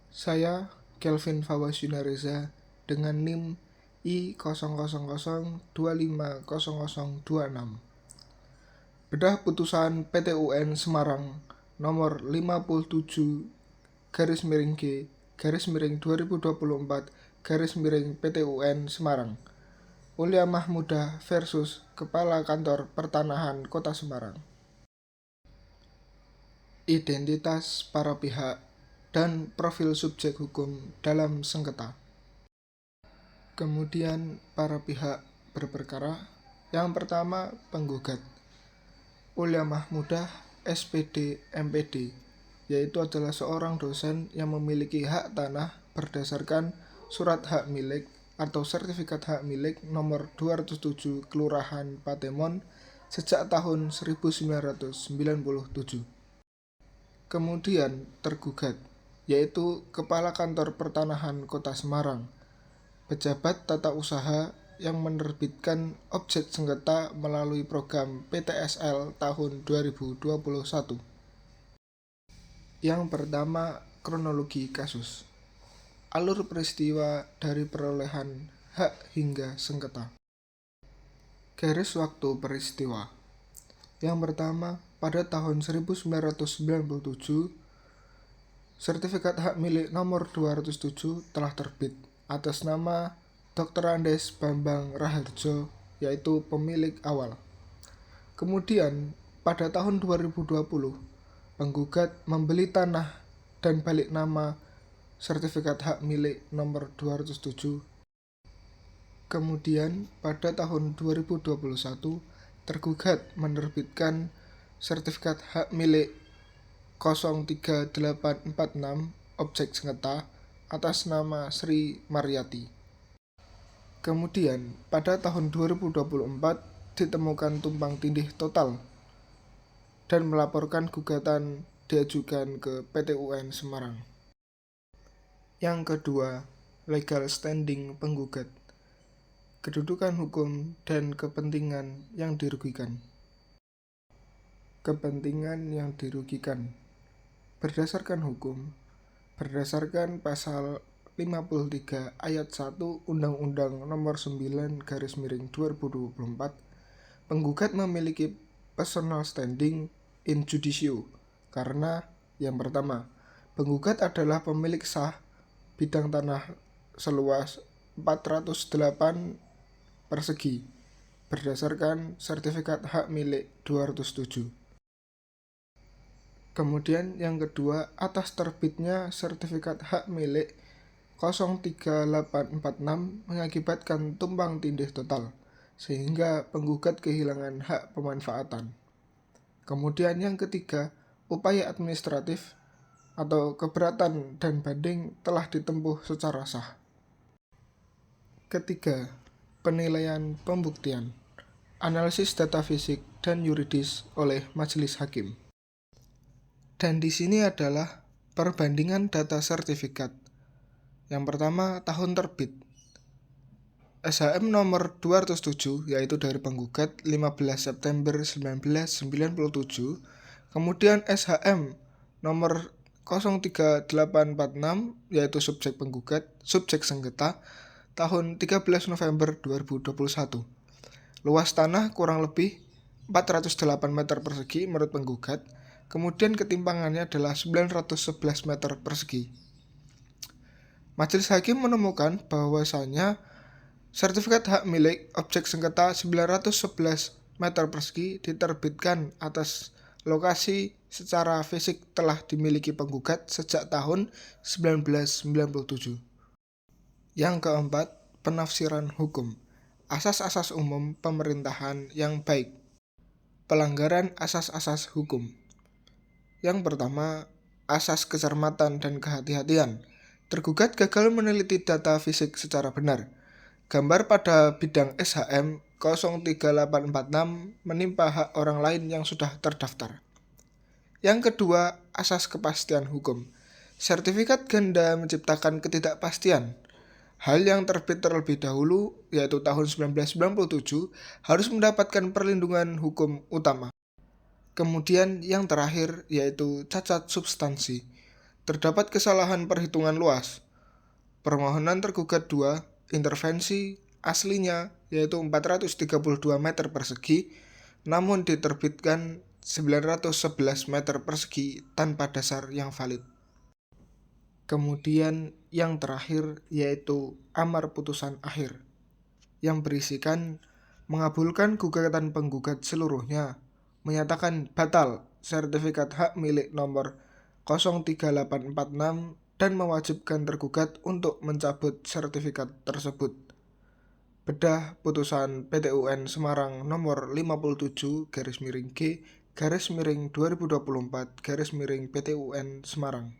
Saya Kelvin Fawaz-Yunareza dengan NIM I00025026. Bedah putusan PT UN Semarang nomor 57 G 2024 PT UN Semarang. Ulia Mahmudah versus Kepala Kantor Pertanahan Kota Semarang. Identitas para pihak dan profil subjek hukum dalam sengketa. Kemudian para pihak berperkara. Yang pertama, penggugat Ulia Mahmudah SPD MPD, yaitu adalah seorang dosen yang memiliki hak tanah berdasarkan surat hak milik atau sertifikat hak milik nomor 207 Kelurahan Patemon sejak tahun 1997. Kemudian tergugat, yaitu Kepala Kantor Pertanahan Kota Semarang, pejabat tata usaha yang menerbitkan objek sengketa melalui program PTSL tahun 2021. Yang pertama, kronologi kasus. Alur peristiwa dari perolehan hak hingga sengketa. Garis waktu peristiwa. Yang pertama, pada tahun 1997, sertifikat hak milik nomor 207 telah terbit atas nama Dr. Andes Bambang Raharjo, yaitu pemilik awal. Kemudian, pada tahun 2020, penggugat membeli tanah dan balik nama sertifikat hak milik nomor 207. Kemudian, pada tahun 2021, tergugat menerbitkan sertifikat hak milik 03846 objek sengketa atas nama Sri Maryati. Kemudian, pada tahun 2024 ditemukan tumpang tindih total dan melaporkan gugatan diajukan ke PT UN Semarang. Yang kedua, legal standing penggugat, kedudukan hukum dan kepentingan yang dirugikan. Kepentingan yang dirugikan berdasarkan hukum, berdasarkan pasal 53 ayat 1 Undang-Undang Nomor 9/2024, penggugat memiliki personal standing in judicio karena yang pertama, penggugat adalah pemilik sah bidang tanah seluas 408 persegi berdasarkan sertifikat hak milik 207. Kemudian yang kedua, atas terbitnya sertifikat hak milik 03846 mengakibatkan tumpang tindih total, sehingga penggugat kehilangan hak pemanfaatan. Kemudian yang ketiga, upaya administratif atau keberatan dan banding telah ditempuh secara sah. Ketiga, penilaian pembuktian, analisis data fisik dan yuridis oleh majelis hakim. Dan di sini adalah perbandingan data sertifikat. Yang pertama, tahun terbit. SHM nomor 207, yaitu dari penggugat 15 September 1997. Kemudian SHM nomor 03846, yaitu subjek penggugat, subjek sengketa, tahun 13 November 2021. Luas tanah kurang lebih 408 meter persegi menurut penggugat. Kemudian ketimpangannya adalah 911 meter persegi. Majelis hakim menemukan bahwasanya sertifikat hak milik objek sengketa 911 meter persegi diterbitkan atas lokasi secara fisik telah dimiliki penggugat sejak tahun 1997. Yang keempat, penafsiran hukum, asas-asas umum pemerintahan yang baik, pelanggaran asas-asas hukum. Yang pertama, asas kecermatan dan kehati-hatian. Tergugat gagal meneliti data fisik secara benar. Gambar pada bidang SHM 03846 menimpa hak orang lain yang sudah terdaftar. Yang kedua, asas kepastian hukum. Sertifikat ganda menciptakan ketidakpastian. Hal yang terbit terlebih dahulu, yaitu tahun 1997, harus mendapatkan perlindungan hukum utama. Kemudian yang terakhir, yaitu cacat substansi. Terdapat kesalahan perhitungan luas. Permohonan tergugat 2, intervensi aslinya yaitu 432 meter persegi, namun diterbitkan 911 meter persegi tanpa dasar yang valid. Kemudian yang terakhir yaitu amar putusan akhir, yang berisikan mengabulkan gugatan penggugat seluruhnya, menyatakan batal sertifikat hak milik nomor 03846 dan mewajibkan tergugat untuk mencabut sertifikat tersebut. Bedah putusan PT UN Semarang nomor 57/G/2024/PT UN Semarang.